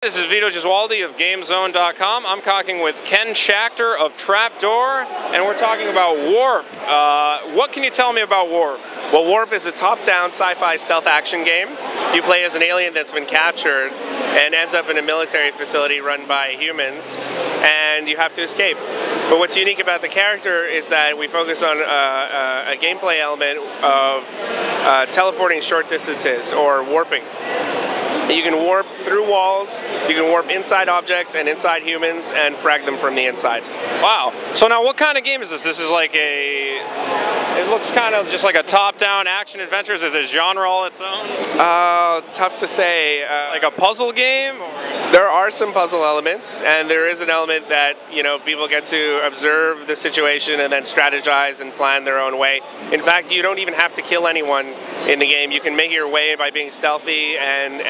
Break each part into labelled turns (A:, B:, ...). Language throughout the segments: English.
A: This is Vito Gesualdi of GameZone.com. I'm talking with Ken Schachter of Trapdoor, and we're talking about Warp. What can you tell me about Warp?
B: Well, Warp is a top-down sci-fi stealth action game. You play as an alien that's been captured and ends up in a military facility run by humans, and you have to escape. But what's unique about the character is that we focus on a gameplay element of teleporting short distances, or warping. You can warp through walls, you can warp inside objects and inside humans and frag them from the inside.
A: Wow. So now what kind of game is this? This is like it looks kind of just like a top-down action adventure. Is it a genre all its own?
B: Tough to say.
A: Like a puzzle game? Or?
B: There are some puzzle elements, and there is an element that, you know, people get to observe the situation and then strategize and plan their own way. In fact, you don't even have to kill anyone in the game. You can make your way by being stealthy and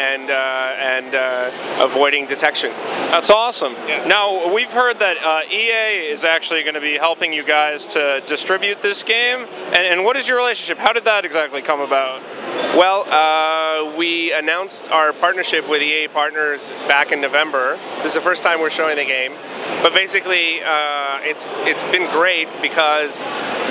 B: avoiding detection.
A: That's awesome.
B: Yeah.
A: Now, we've heard that EA is actually going to be helping you guys to distribute this game. And what is your relationship? How did that exactly come about?
B: Well, we announced our partnership with EA Partners back in November. This is the first time we're showing the game. But basically, it's been great because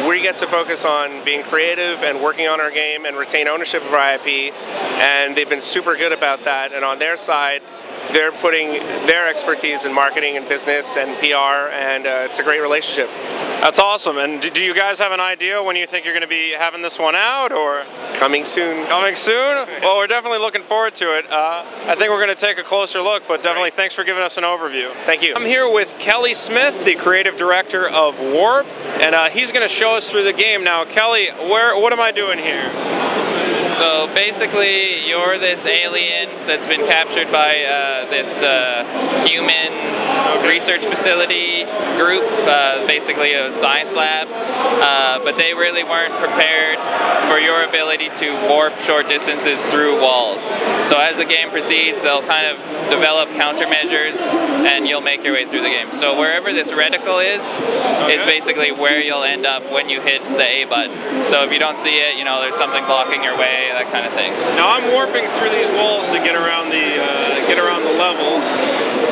B: we get to focus on being creative and working on our game and retain ownership of our IP, and they've been super good about that. And on their side, they're putting their expertise in marketing and business and PR, and it's a great relationship.
A: That's awesome. And do you guys have an idea when you think you're going to be having this one out, or?
B: Coming soon.
A: Coming soon? Well, we're definitely looking forward to it. I think we're going to take a closer look, but definitely thanks for giving us an overview.
B: Thank you.
A: I'm here with Kelly Smith, the creative director of Warp, and he's going to show us through the game. Now, Kelly, what am I doing here?
C: So basically, you're this alien that's been captured by this human research facility group, basically a science lab, but they really weren't prepared for your ability to warp short distances through walls. So as the game proceeds, they'll kind of develop countermeasures, and you'll make your way through the game. So wherever this reticle is basically where you'll end up when you hit the A button. So if you don't see it, you know, there's something blocking your way, that kind of thing.
A: Now I'm warping through these walls to get around the level,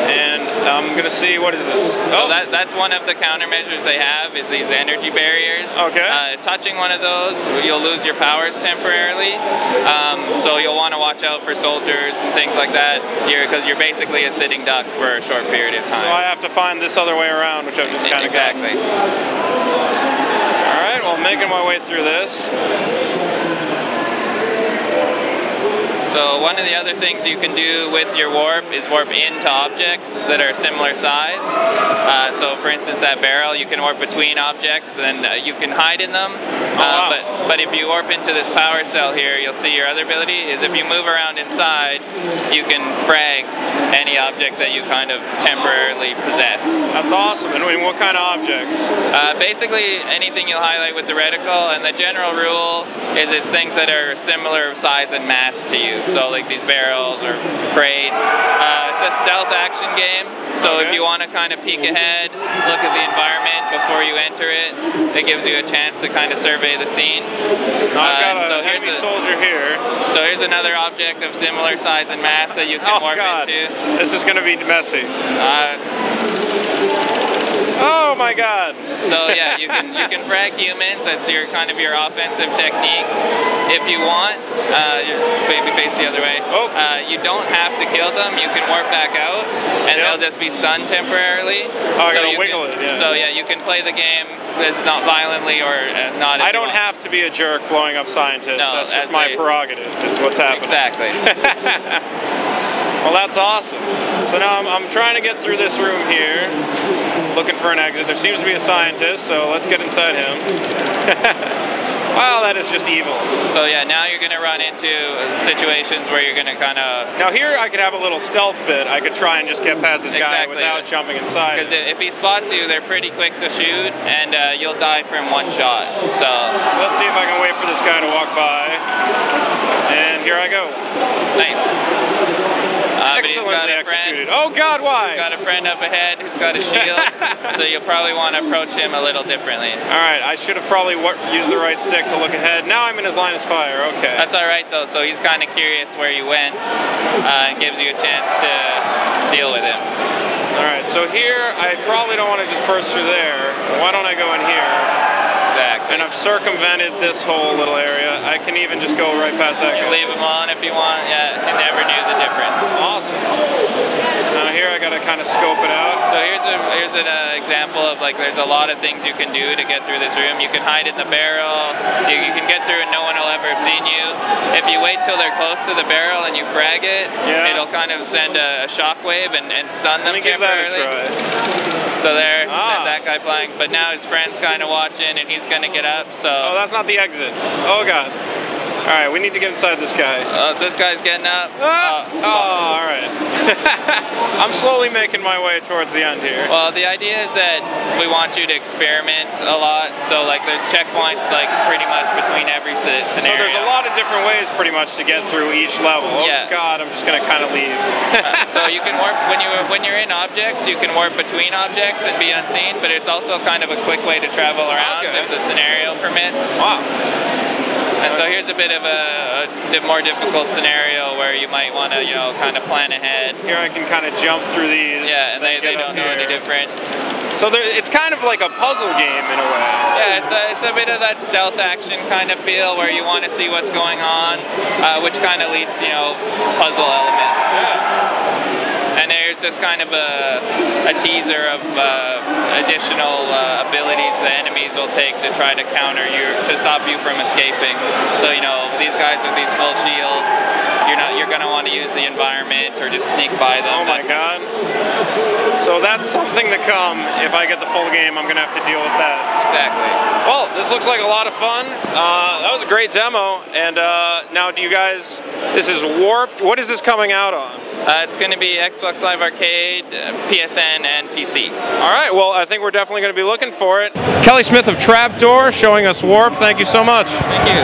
A: and I'm gonna see, what is this?
C: So that's one of the countermeasures they have, is these energy barriers.
A: Okay.
C: Touching one of those, you'll lose your powers temporarily. So you'll want to watch out for soldiers and things like that, because you're basically a sitting duck for a short period of time.
A: So I have to find this other way around, which I've just kind of got.
C: Exactly.
A: All right. Well, I'm making my way through this.
C: So one of the other things you can do with your warp is warp into objects that are similar size. So for instance, that barrel, you can warp between objects, and you can hide in them. But if you warp into this power cell here, you'll see your other ability is if you move around inside, you can frag any object that you kind of temporarily possess.
A: That's awesome. And what kind of objects?
C: Basically anything you'll highlight with the reticle, and the general rule is it's things that are similar size and mass to you. So like these barrels or crates. It's a stealth action game, so if you want to kind of peek ahead, look at the environment before you enter it, it gives you a chance to kind of survey the scene.
A: I've got a heavy soldier here.
C: So here's another object of similar size and mass that you can warp into.
A: This is going to be messy. Oh my God!
C: So yeah, you can frag humans. That's your kind of your offensive technique. If you want, maybe face the other way. You don't have to kill them. You can warp back out, and they'll just be stunned temporarily.
A: Oh, so you wiggle it. Yeah.
C: So yeah, you can play the game as not violently or not.
A: I don't have to be a jerk blowing up scientists.
C: No,
A: that's just my prerogative. Is what's happening.
C: Exactly.
A: Well, that's awesome. So now I'm trying to get through this room here, looking for an exit. There seems to be a scientist, so let's get inside him. Wow, that is just evil.
C: So yeah, now you're going to run into situations where you're going to kind of...
A: Now here I could have a little stealth bit. I could try and just get past this guy without jumping inside.
C: Because if he spots you, they're pretty quick to shoot, and you'll die from one shot. So
A: let's see if I can wait for this guy to walk by. And here I go.
C: Nice. but he's got a
A: executed.
C: friend.
A: Oh God, why?
C: He's got a friend up ahead who's got a shield, so you'll probably want to approach him a little differently.
A: All right, I should have probably used the right stick to look ahead. Now I'm in his line of fire. Okay.
C: That's all right though. So he's kind of curious where you went, and gives you a chance to deal with him.
A: All right. So here, I probably don't want to just burst through there. Why don't I go in here?
C: Exactly.
A: And I've circumvented this whole little area. I can even just go right past that guy.
C: You leave him on if you want. Yeah, you never knew the difference.
A: Awesome. Now here I gotta kind of scope it out.
C: So here's an example of like there's a lot of things you can do to get through this room. You can hide in the barrel. You can get through and no one will ever have seen you. If you wait till they're close to the barrel and you frag it, it'll kind of send a shockwave and stun them temporarily.
A: Let me give that a try.
C: So there, send that guy flying. But now his friend's kind of watching and he's gonna get up. So.
A: Oh, that's not the exit. Oh God. All right, we need to get inside this guy.
C: This guy's getting up.
A: All right. I'm slowly making my way towards the end here.
C: Well, the idea is that we want you to experiment a lot. So, like, there's checkpoints, like, pretty much between every scenario.
A: So there's a lot of different ways, pretty much, to get through each level. Oh God, I'm just gonna kind of leave.
C: So you can warp when you're in objects. You can warp between objects and be unseen, but it's also kind of a quick way to travel around if the scenario permits.
A: Wow.
C: And so here's a bit of a more difficult scenario where you might want to, you know, kind of plan ahead.
A: Here I can kind of jump through these.
C: Yeah, and they don't know any different.
A: So it's kind of like a puzzle game in a way.
C: Yeah, it's a bit of that stealth action kind of feel where you want to see what's going on, which kind of leads, you know, puzzle elements. Yeah. And there's just kind of a teaser of additional abilities the enemies will take to try to counter you, to stop you from escaping. So, you know, these guys with these full shields, you're going to want to use the environment or just sneak by them.
A: Oh my God. So that's something to come. If I get the full game, I'm going to have to deal with that.
C: Exactly.
A: Well, this looks like a lot of fun. That was a great demo. And now do you guys, this is Warped. What is this coming out on?
C: It's going to be Xbox Live Arcade, PSN, and PC.
A: All right, well, I think we're definitely going to be looking for it. Kelly Smith of Trapdoor showing us Warp. Thank you so much.
C: Thank you.